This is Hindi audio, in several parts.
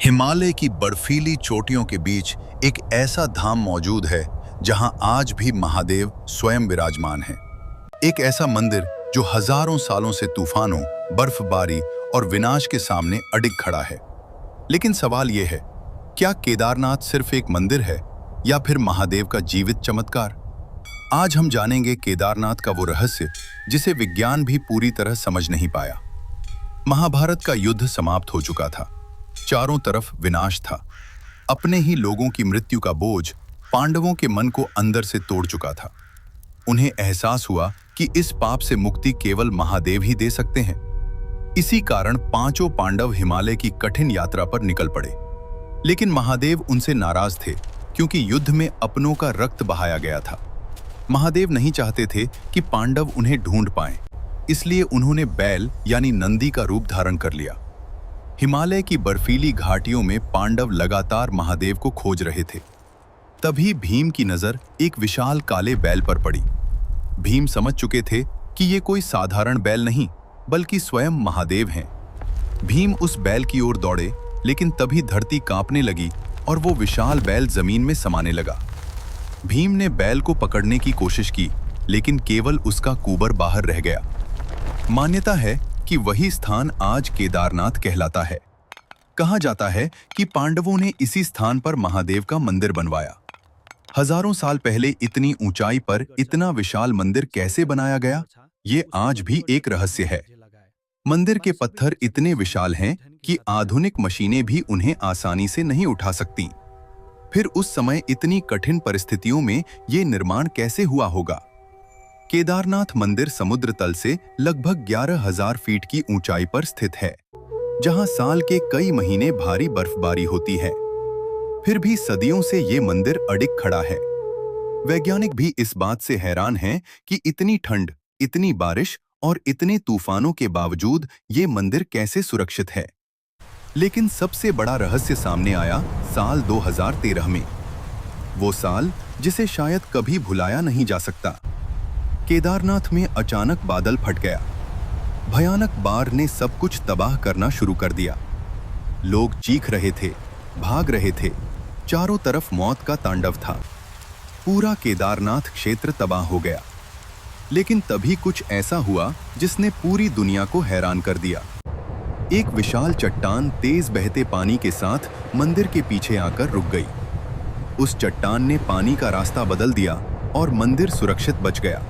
हिमालय की बर्फीली चोटियों के बीच एक ऐसा धाम मौजूद है जहां आज भी महादेव स्वयं विराजमान हैं। एक ऐसा मंदिर जो हजारों सालों से तूफानों, बर्फबारी और विनाश के सामने अडिग खड़ा है। लेकिन सवाल यह है, क्या केदारनाथ सिर्फ एक मंदिर है या फिर महादेव का जीवित चमत्कार? आज हम जानेंगे केदारनाथ का वो रहस्य जिसे विज्ञान भी पूरी तरह समझ नहीं पाया। महाभारत का युद्ध समाप्त हो चुका था। चारों तरफ विनाश था। अपने ही लोगों की मृत्यु का बोझ पांडवों के मन को अंदर से तोड़ चुका था। उन्हें एहसास हुआ कि इस पाप से मुक्ति केवल महादेव ही दे सकते हैं। इसी कारण पांचों पांडव हिमालय की कठिन यात्रा पर निकल पड़े। लेकिन महादेव उनसे नाराज थे क्योंकि युद्ध में अपनों का रक्त बहाया गया था। महादेव नहीं चाहते थे कि पांडव उन्हें ढूंढ पाएं, इसलिए उन्होंने बैल यानी नंदी का रूप धारण कर लिया। हिमालय की बर्फीली घाटियों में पांडव लगातार महादेव को खोज रहे थे। तभी भीम की नजर एक विशाल काले बैल पर पड़ी। भीम समझ चुके थे कि ये कोई साधारण बैल नहीं बल्कि स्वयं महादेव हैं। भीम उस बैल की ओर दौड़े, लेकिन तभी धरती कांपने लगी और वो विशाल बैल जमीन में समाने लगा। भीम ने बैल को पकड़ने की कोशिश की, लेकिन केवल उसका कुबर बाहर रह गया। मान्यता है कि वही स्थान आज केदारनाथ कहलाता है। कहा जाता है कि पांडवों ने इसी स्थान पर महादेव का मंदिर बनवाया। हजारों साल पहले इतनी ऊंचाई पर इतना विशाल मंदिर कैसे बनाया गया, ये आज भी एक रहस्य है। मंदिर के पत्थर इतने विशाल हैं कि आधुनिक मशीनें भी उन्हें आसानी से नहीं उठा सकती। फिर उस समय इतनी कठिन परिस्थितियों में ये निर्माण कैसे हुआ होगा? केदारनाथ मंदिर समुद्र तल से लगभग 11,000 फीट की ऊंचाई पर स्थित है, जहां साल के कई महीने भारी बर्फबारी होती है। फिर भी सदियों से ये मंदिर अडिग खड़ा है। वैज्ञानिक भी इस बात से हैरान हैं कि इतनी ठंड, इतनी बारिश और इतने तूफानों के बावजूद ये मंदिर कैसे सुरक्षित है। लेकिन सबसे बड़ा रहस्य सामने आया साल 2013 में। वो साल जिसे शायद कभी भुलाया नहीं जा सकता। केदारनाथ में अचानक बादल फट गया। भयानक बाढ़ ने सब कुछ तबाह करना शुरू कर दिया। लोग चीख रहे थे, भाग रहे थे। चारों तरफ मौत का तांडव था। पूरा केदारनाथ क्षेत्र तबाह हो गया। लेकिन तभी कुछ ऐसा हुआ जिसने पूरी दुनिया को हैरान कर दिया। एक विशाल चट्टान तेज बहते पानी के साथ मंदिर के पीछे आकर रुक गई। उस चट्टान ने पानी का रास्ता बदल दिया और मंदिर सुरक्षित बच गया।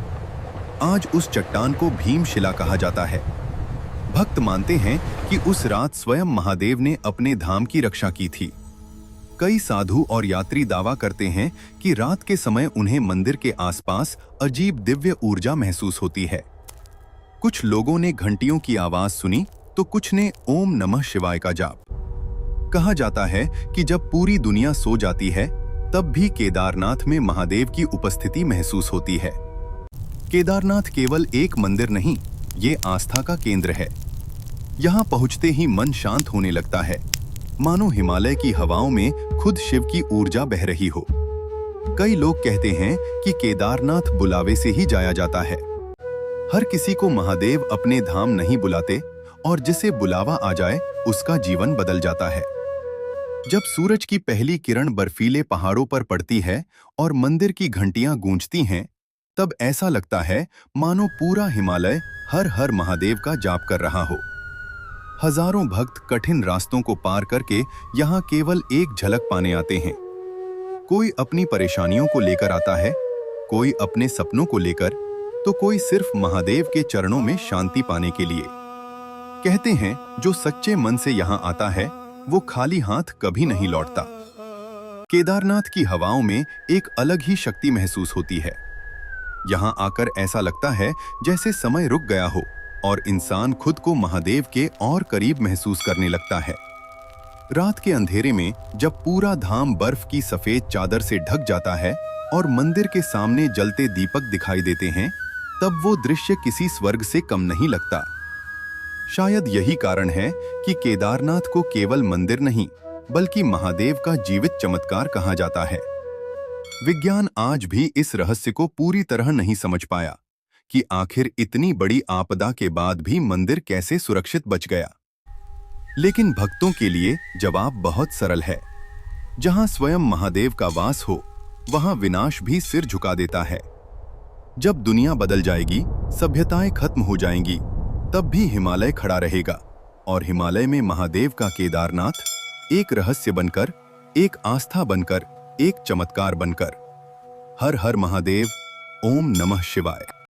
आज उस चट्टान को भीमशिला कहा जाता है। भक्त मानते हैं कि उस रात स्वयं महादेव ने अपने धाम की रक्षा की थी। कई साधु और यात्री दावा करते हैं कि रात के समय उन्हें मंदिर के आसपास अजीब दिव्य ऊर्जा महसूस होती है। कुछ लोगों ने घंटियों की आवाज सुनी तो कुछ ने ओम नमः शिवाय का जाप। कहा जाता है कि जब पूरी दुनिया सो जाती है तब भी केदारनाथ में महादेव की उपस्थिति महसूस होती है। केदारनाथ केवल एक मंदिर नहीं, ये आस्था का केंद्र है। यहाँ पहुँचते ही मन शांत होने लगता है, मानो हिमालय की हवाओं में खुद शिव की ऊर्जा बह रही हो। कई लोग कहते हैं कि केदारनाथ बुलावे से ही जाया जाता है। हर किसी को महादेव अपने धाम नहीं बुलाते और जिसे बुलावा आ जाए उसका जीवन बदल जाता है। जब सूरज की पहली किरण बर्फीले पहाड़ों पर पड़ती है और मंदिर की घंटियां गूंजती हैं, तब ऐसा लगता है मानो पूरा हिमालय हर हर महादेव का जाप कर रहा हो। हजारों भक्त कठिन रास्तों को पार करके यहाँ केवल एक झलक पाने आते हैं। कोई अपनी परेशानियों को लेकर आता है, कोई अपने सपनों को लेकर, तो कोई सिर्फ महादेव के चरणों में शांति पाने के लिए। कहते हैं जो सच्चे मन से यहाँ आता है वो खाली हाथ कभी नहीं लौटता। केदारनाथ की हवाओं में एक अलग ही शक्ति महसूस होती है। यहाँ आकर ऐसा लगता है जैसे समय रुक गया हो और इंसान खुद को महादेव के और करीब महसूस करने लगता है। रात के अंधेरे में जब पूरा धाम बर्फ की सफेद चादर से ढक जाता है और मंदिर के सामने जलते दीपक दिखाई देते हैं, तब वो दृश्य किसी स्वर्ग से कम नहीं लगता। शायद यही कारण है कि केदारनाथ को केवल मंदिर नहीं बल्कि महादेव का जीवित चमत्कार कहा जाता है। विज्ञान आज भी इस रहस्य को पूरी तरह नहीं समझ पाया कि आखिर इतनी बड़ी आपदा के बाद भी मंदिर कैसे सुरक्षित बच गया। लेकिन भक्तों के लिए जवाब बहुत सरल है। जहां स्वयं महादेव का वास हो, वहां विनाश भी सिर झुका देता है। जब दुनिया बदल जाएगी, सभ्यताएं खत्म हो जाएंगी, तब भी हिमालय खड़ा रहेगा। और हिमालय में महादेव का केदारनाथ एक रहस्य बनकर, एक आस्था बनकर, एक चमत्कार बनकर। हर हर महादेव। ओम नमः शिवाय।